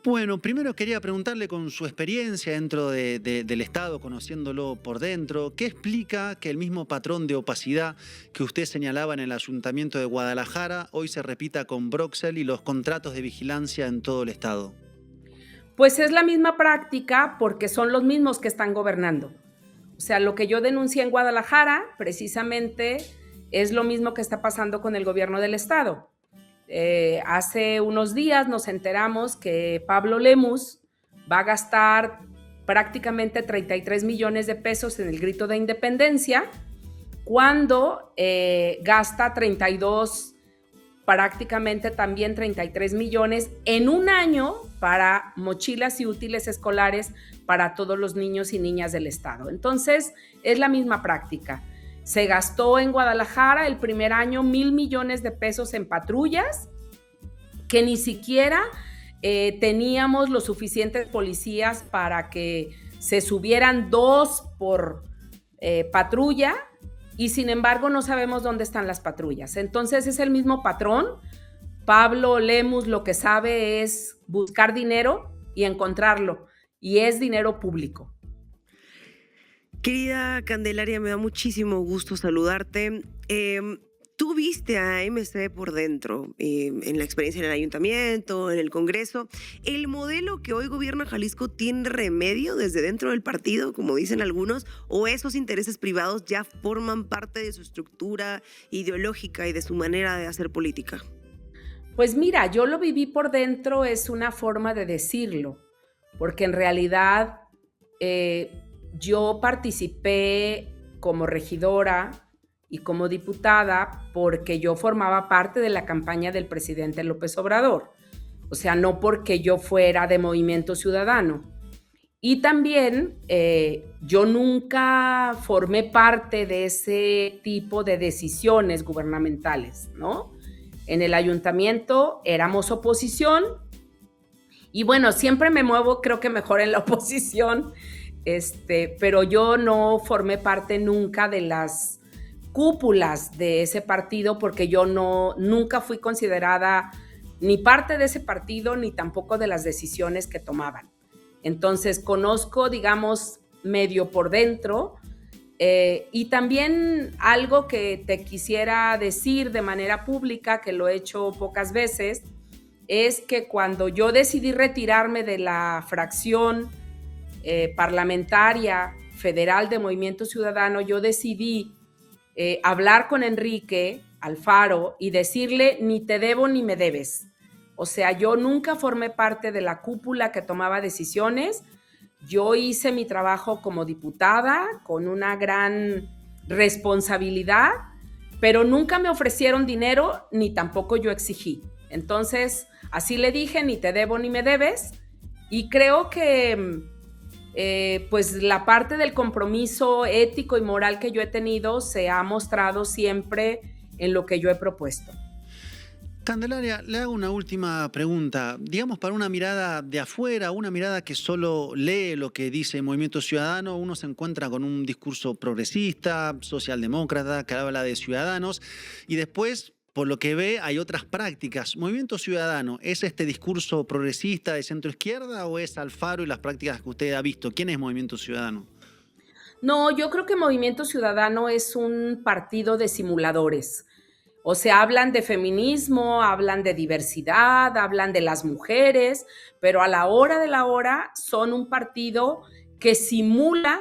Bueno, primero quería preguntarle, con su experiencia dentro del Estado, conociéndolo por dentro, ¿qué explica que el mismo patrón de opacidad que usted señalaba en el Ayuntamiento de Guadalajara hoy se repita con Broxel y los contratos de vigilancia en todo el Estado? Pues es la misma práctica porque son los mismos que están gobernando. O sea, lo que yo denuncié en Guadalajara, precisamente, es lo mismo que está pasando con el gobierno del Estado. Hace unos días nos enteramos que Pablo Lemus va a gastar prácticamente 33 millones de pesos en el grito de independencia, cuando gasta 32, prácticamente también 33 millones en un año para mochilas y útiles escolares para todos los niños y niñas del Estado. Entonces, es la misma práctica. Se gastó en Guadalajara el primer año 1,000 millones de pesos en patrullas, que ni siquiera teníamos los suficientes policías para que se subieran 2 por patrulla, y sin embargo no sabemos dónde están las patrullas. Entonces es el mismo patrón. Pablo Lemus lo que sabe es buscar dinero y encontrarlo, y es dinero público. Querida Candelaria, me da muchísimo gusto saludarte. Tú viste a MC por dentro, en la experiencia en el ayuntamiento, en el Congreso. ¿El modelo que hoy gobierna Jalisco tiene remedio desde dentro del partido, como dicen algunos, o esos intereses privados ya forman parte de su estructura ideológica y de su manera de hacer política? Pues mira, yo lo viví por dentro, es una forma de decirlo, porque en realidad yo participé como regidora y como diputada porque yo formaba parte de la campaña del presidente López Obrador. O sea, no porque yo fuera de Movimiento Ciudadano. Y también yo nunca formé parte de ese tipo de decisiones gubernamentales, ¿no? En el ayuntamiento éramos oposición y bueno, siempre me muevo, creo que mejor en la oposición, pero yo no formé parte nunca de las cúpulas de ese partido porque yo nunca fui considerada ni parte de ese partido ni tampoco de las decisiones que tomaban. Entonces conozco, digamos, medio por dentro, y también algo que te quisiera decir de manera pública, que lo he hecho pocas veces, es que cuando yo decidí retirarme de la fracción parlamentaria federal de Movimiento Ciudadano, yo decidí hablar con Enrique Alfaro y decirle: ni te debo ni me debes. O sea, yo nunca formé parte de la cúpula que tomaba decisiones. Yo hice mi trabajo como diputada con una gran responsabilidad, pero nunca me ofrecieron dinero ni tampoco yo exigí. Entonces, así le dije: ni te debo ni me debes. Y creo que pues la parte del compromiso ético y moral que yo he tenido se ha mostrado siempre en lo que yo he propuesto. Candelaria, le hago una última pregunta. Digamos, para una mirada de afuera, una mirada que solo lee lo que dice Movimiento Ciudadano, uno se encuentra con un discurso progresista, socialdemócrata, que habla de ciudadanos, y después, por lo que ve, hay otras prácticas. ¿Movimiento Ciudadano es este discurso progresista de centro-izquierda o es Alfaro y las prácticas que usted ha visto? ¿Quién es Movimiento Ciudadano? No, yo creo que Movimiento Ciudadano es un partido de simuladores. O sea, hablan de feminismo, hablan de diversidad, hablan de las mujeres, pero a la hora de la hora son un partido que simula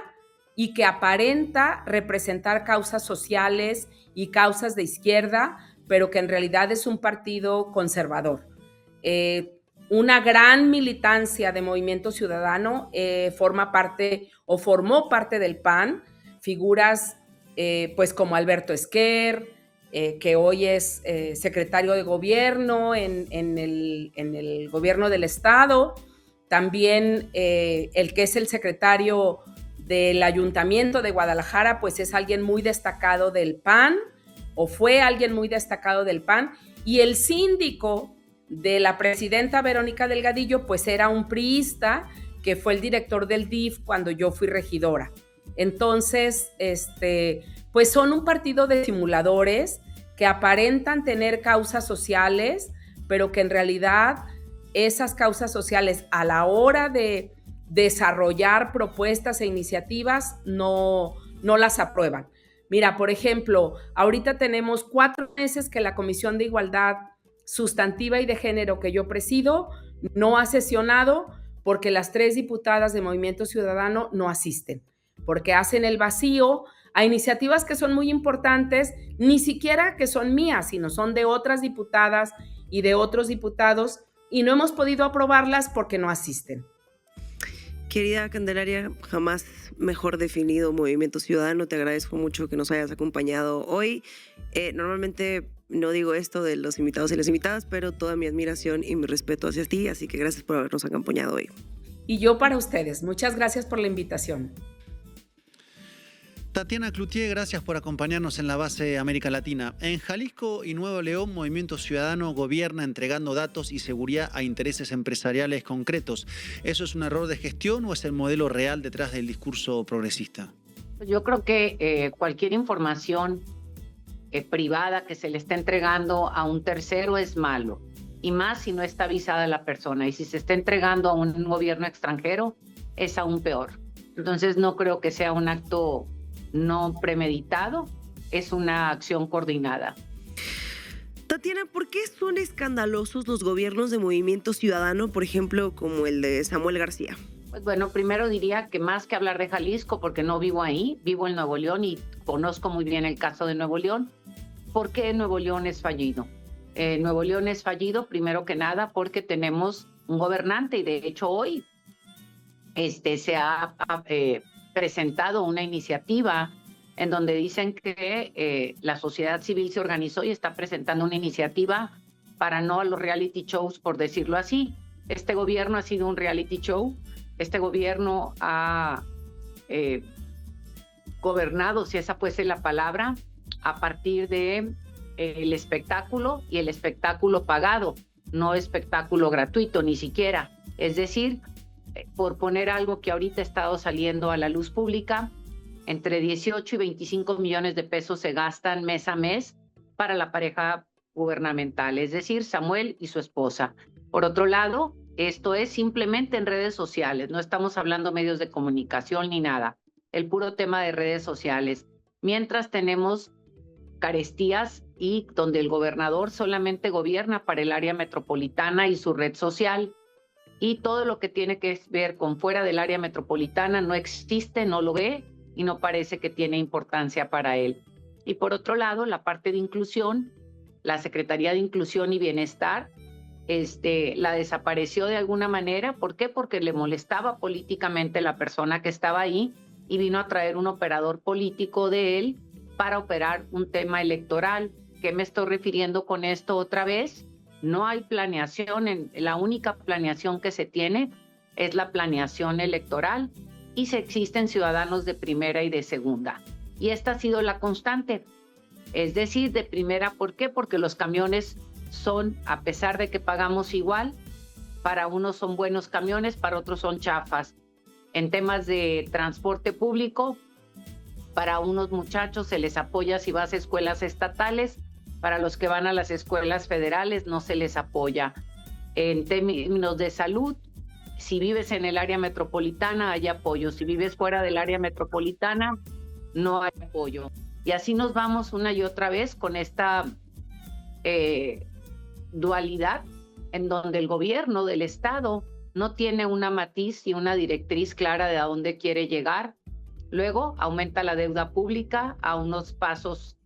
y que aparenta representar causas sociales y causas de izquierda, pero que en realidad es un partido conservador. Una gran militancia de Movimiento Ciudadano formó parte del PAN, figuras pues como Alberto Esquer, que hoy es secretario de gobierno en el gobierno del estado, también el que es el secretario del Ayuntamiento de Guadalajara, pues es alguien muy destacado del PAN, o fue alguien muy destacado del PAN, y el síndico de la presidenta Verónica Delgadillo, pues era un priista que fue el director del DIF cuando yo fui regidora. Entonces, pues son un partido de simuladores que aparentan tener causas sociales, pero que en realidad esas causas sociales a la hora de desarrollar propuestas e iniciativas no las aprueban. Mira, por ejemplo, ahorita tenemos 4 meses que la Comisión de Igualdad Sustantiva y de Género que yo presido no ha sesionado porque las 3 diputadas de Movimiento Ciudadano no asisten, porque hacen el vacío a iniciativas que son muy importantes, ni siquiera que son mías, sino son de otras diputadas y de otros diputados, y no hemos podido aprobarlas porque no asisten. Querida Candelaria, jamás mejor definido Movimiento Ciudadano. Te agradezco mucho que nos hayas acompañado hoy. Normalmente no digo esto de los invitados y las invitadas, pero toda mi admiración y mi respeto hacia ti, así que gracias por habernos acompañado hoy. Y yo para ustedes. Muchas gracias por la invitación. Tatiana Cloutier, gracias por acompañarnos en la base América Latina. En Jalisco y Nuevo León, Movimiento Ciudadano gobierna entregando datos y seguridad a intereses empresariales concretos. ¿Eso es un error de gestión o es el modelo real detrás del discurso progresista? Yo creo que cualquier información privada que se le está entregando a un tercero es malo, y más si no está avisada la persona. Y si se está entregando a un gobierno extranjero, es aún peor. Entonces no creo que sea un acto no premeditado, es una acción coordinada. Tatiana, ¿por qué son escandalosos los gobiernos de Movimiento Ciudadano, por ejemplo, como el de Samuel García? Pues bueno, primero diría que más que hablar de Jalisco, porque no vivo ahí, vivo en Nuevo León y conozco muy bien el caso de Nuevo León. ¿Por qué Nuevo León es fallido? Nuevo León es fallido, primero que nada, porque tenemos un gobernante, y de hecho hoy se ha presentado una iniciativa en donde dicen que la sociedad civil se organizó y está presentando una iniciativa para no a los reality shows, por decirlo así. Este gobierno ha sido un reality show. Este gobierno ha gobernado, si esa puede ser la palabra, a partir de el espectáculo, y el espectáculo pagado, no espectáculo gratuito ni siquiera. Es decir, por poner algo que ahorita ha estado saliendo a la luz pública, entre 18 y 25 millones de pesos se gastan mes a mes para la pareja gubernamental, es decir, Samuel y su esposa. Por otro lado, esto es simplemente en redes sociales, no estamos hablando medios de comunicación ni nada, el puro tema de redes sociales. Mientras tenemos carestías y donde el gobernador solamente gobierna para el área metropolitana y su red social, y todo lo que tiene que ver con fuera del área metropolitana no existe, no lo ve y no parece que tiene importancia para él. Y por otro lado, la parte de inclusión, la Secretaría de Inclusión y Bienestar, la desapareció de alguna manera. ¿Por qué? Porque le molestaba políticamente la persona que estaba ahí y vino a traer un operador político de él para operar un tema electoral. ¿Qué me estoy refiriendo con esto otra vez? No hay planeación, la única planeación que se tiene es la planeación electoral, y se existen ciudadanos de primera y de segunda. Y esta ha sido la constante. Es decir, de primera, ¿por qué? Porque los camiones son, a pesar de que pagamos igual, para unos son buenos camiones, para otros son chafas. En temas de transporte público, para unos muchachos se les apoya si vas a escuelas estatales, para los que van a las escuelas federales no se les apoya. En términos de salud, si vives en el área metropolitana hay apoyo, si vives fuera del área metropolitana no hay apoyo. Y así nos vamos una y otra vez con esta dualidad en donde el gobierno del estado no tiene una matiz y una directriz clara de a dónde quiere llegar. Luego aumenta la deuda pública a unos pasos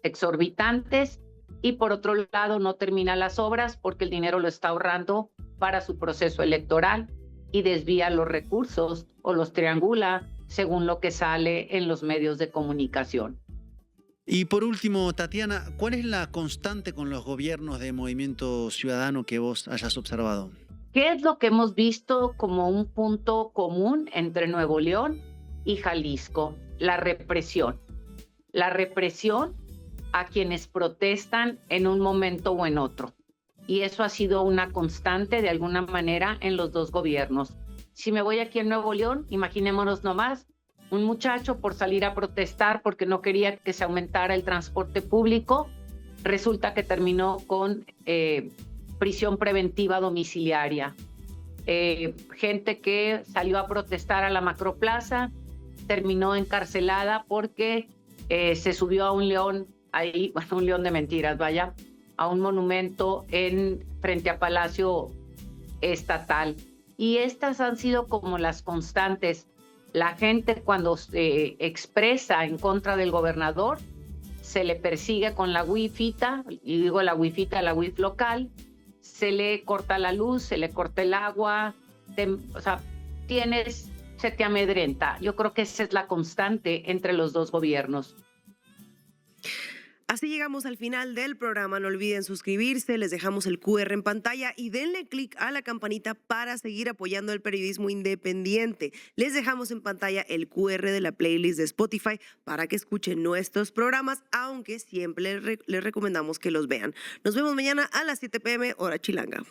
exorbitantes y por otro lado no termina las obras porque el dinero lo está ahorrando para su proceso electoral y desvía los recursos o los triangula según lo que sale en los medios de comunicación. Y por último, Tatiana, ¿cuál es la constante con los gobiernos de Movimiento Ciudadano que vos hayas observado? ¿Qué es lo que hemos visto como un punto común entre Nuevo León y Jalisco? La represión. La represión a quienes protestan en un momento o en otro. Y eso ha sido una constante de alguna manera en los dos gobiernos. Si me voy aquí en Nuevo León, imaginémonos nomás, un muchacho por salir a protestar porque no quería que se aumentara el transporte público, resulta que terminó con prisión preventiva domiciliaria. Gente que salió a protestar a la Macroplaza terminó encarcelada porque se subió a un león ahí, bueno, un león de mentiras, vaya, a un monumento frente a Palacio Estatal. Y estas han sido como las constantes. La gente cuando se expresa en contra del gobernador se le persigue con la wifita, y digo la wifita, la wif local, se le corta la luz, se le corta el agua, o sea, se te amedrenta. Yo creo que esa es la constante entre los dos gobiernos. Así llegamos al final del programa. No olviden suscribirse, les dejamos el QR en pantalla y denle clic a la campanita para seguir apoyando el periodismo independiente. Les dejamos en pantalla el QR de la playlist de Spotify para que escuchen nuestros programas, aunque siempre les recomendamos que los vean. Nos vemos mañana a las 7 p.m. hora chilanga.